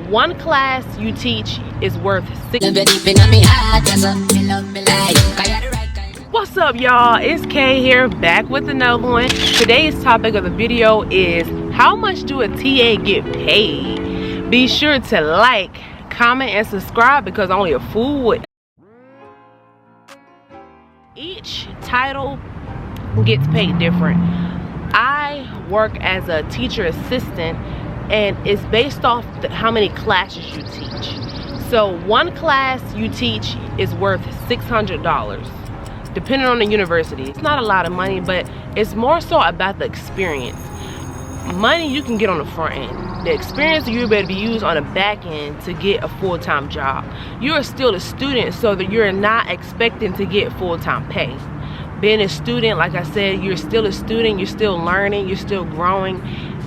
one class you teach is worth six. What's up, y'all? It's Kay here, back with another one. Today's topic of the video is how much do a TA get paid? Be sure to like, comment, and subscribe because only a fool would. Each title gets paid different. I work as a teacher assistant, and it's based off how many classes you teach. So one class you teach is worth $600, depending on the university. It's not a lot of money, but it's more so about the experience. Money you can get on the front end. The experience you'll be able to use on the back end to get a full-time job. You're still a student, so that you're not expecting to get full-time pay. Being a student, like I said, you're still a student, you're still learning, you're still growing,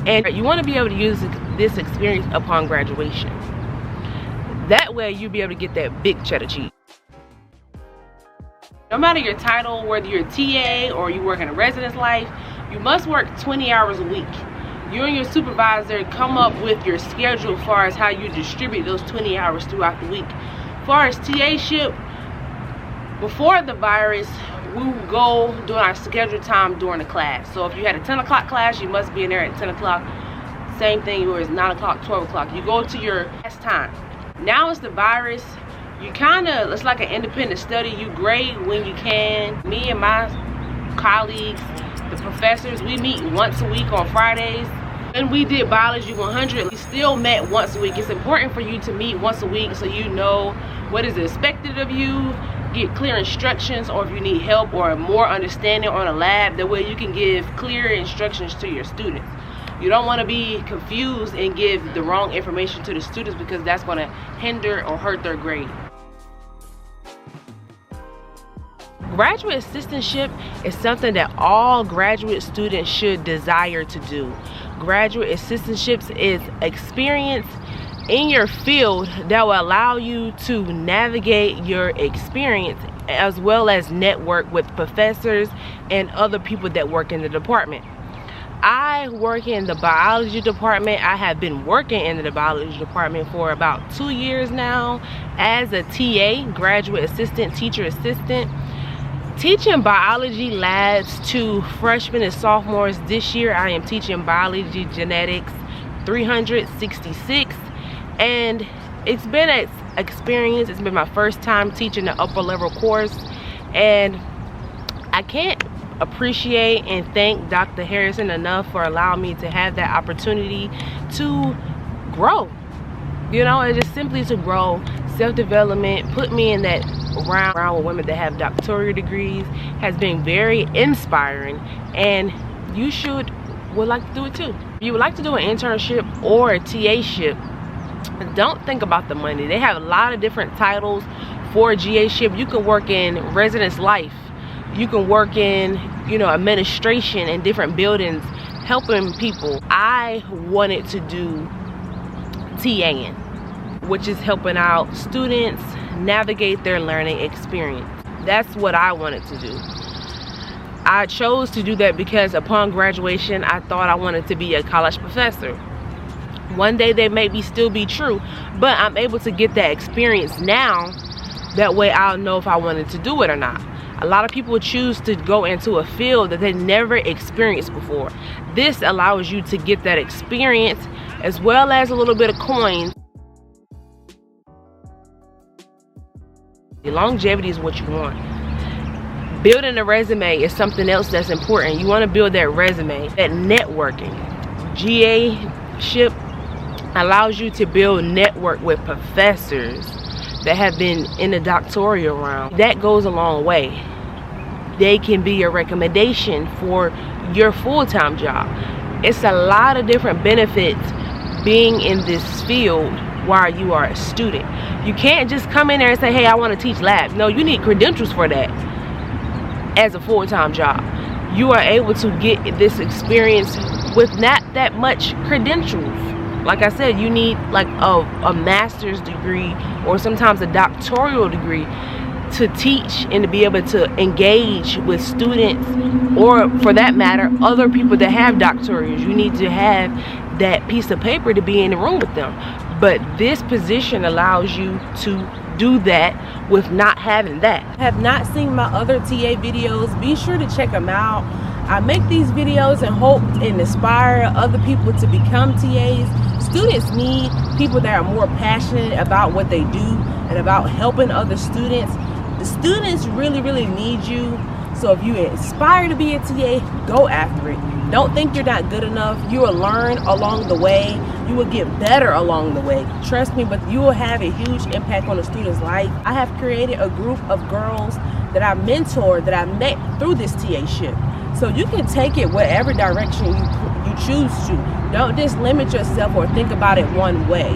and you want to be able to use this experience upon graduation. That way you'll be able to get that big cheddar cheese. No matter your title, whether you're a TA or you work in a residence life, you must work 20 hours a week. You and your supervisor come up with your schedule as far as how you distribute those 20 hours throughout the week. As far as TA-ship, before the virus, we would go during our scheduled time during the class. So if you had a 10 o'clock class, you must be in there at 10 o'clock. Same thing, or it's 9 o'clock, 12 o'clock. You go to your class time. Now it's the virus. You it's like an independent study. You grade when you can. Me and my colleagues, the professors, we meet once a week on Fridays. And we did Biology 100. We still met once a week. It's important for you to meet once a week so you know what is expected of you, get clear instructions, or if you need help or more understanding on a lab, that way you can give clear instructions to your students. You don't want to be confused and give the wrong information to the students because that's going to hinder or hurt their grade. Graduate assistantship is something that all graduate students should desire to do. Graduate assistantships is experience in your field that will allow you to navigate your experience as well as network with professors and other people that work in the department. I work in the biology department. I have been working in the biology department for about 2 years now as a TA, graduate assistant, teacher assistant. Teaching biology labs to freshmen and sophomores. This year I am teaching biology genetics 366, and it's been an experience. It's been my first time teaching the upper level course, and I can't appreciate and thank Dr. Harrison enough for allowing me to have that opportunity to grow. You know, it's just simply to grow, self-development, put me in that around with women that have doctoral degrees has been very inspiring, and you would like to do it too. If you would like to do an internship or a TA-ship, don't think about the money. They have a lot of different titles for a GA-ship. You can work in residence life. You can work in, administration in different buildings, helping people. I wanted to do TAing, which is helping out students navigate their learning experience. That's what I wanted to do. I chose to do that because upon graduation, I thought I wanted to be a college professor. One day they may still be true, but I'm able to get that experience now. That way I'll know if I wanted to do it or not. A lot of people choose to go into a field that they never experienced before. This allows you to get that experience as well as a little bit of coins. Longevity is what you want. Building a resume is something else that's important. You want to build that resume, that networking. GA-ship allows you to build network with professors that have been in the doctoral realm. That goes a long way. They can be your recommendation for your full-time job. It's a lot of different benefits being in this field while you are a student. You can't just come in there and say, hey, I want to teach labs. No, you need credentials for that as a full-time job. You are able to get this experience with not that much credentials. Like I said, you need like a master's degree or sometimes a doctoral degree to teach and to be able to engage with students, or for that matter, other people that have doctorals. You need to have that piece of paper to be in the room with them. but this position allows you to do that with not having that. Have not seen my other TA videos, be sure to check them out. I make these videos and hope and inspire other people to become TAs. Students need people that are more passionate about what they do and about helping other students. The students really need you. So if you aspire to be a TA, go after it. Don't think you're not good enough. You will learn along the way. You will get better along the way. Trust me, but you will have a huge impact on a student's life. I have created a group of girls that I mentor, that I met through this TA-ship. So you can take it whatever direction you choose to. Don't just limit yourself or think about it one way.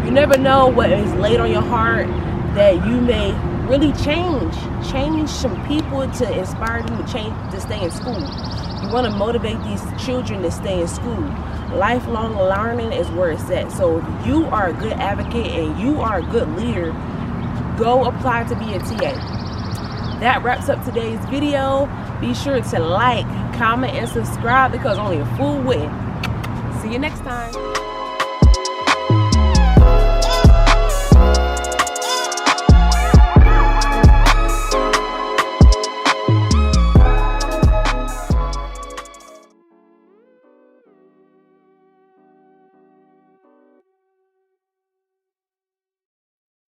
You never know what is laid on your heart that you may really change some people to inspire them to stay in school. You want to motivate these children to stay in school. Lifelong learning is where it's at. So if you are a good advocate and you are a good leader, go apply to be a TA. That wraps up today's video. Be sure to like, comment, and subscribe because only a fool wins. See you next time.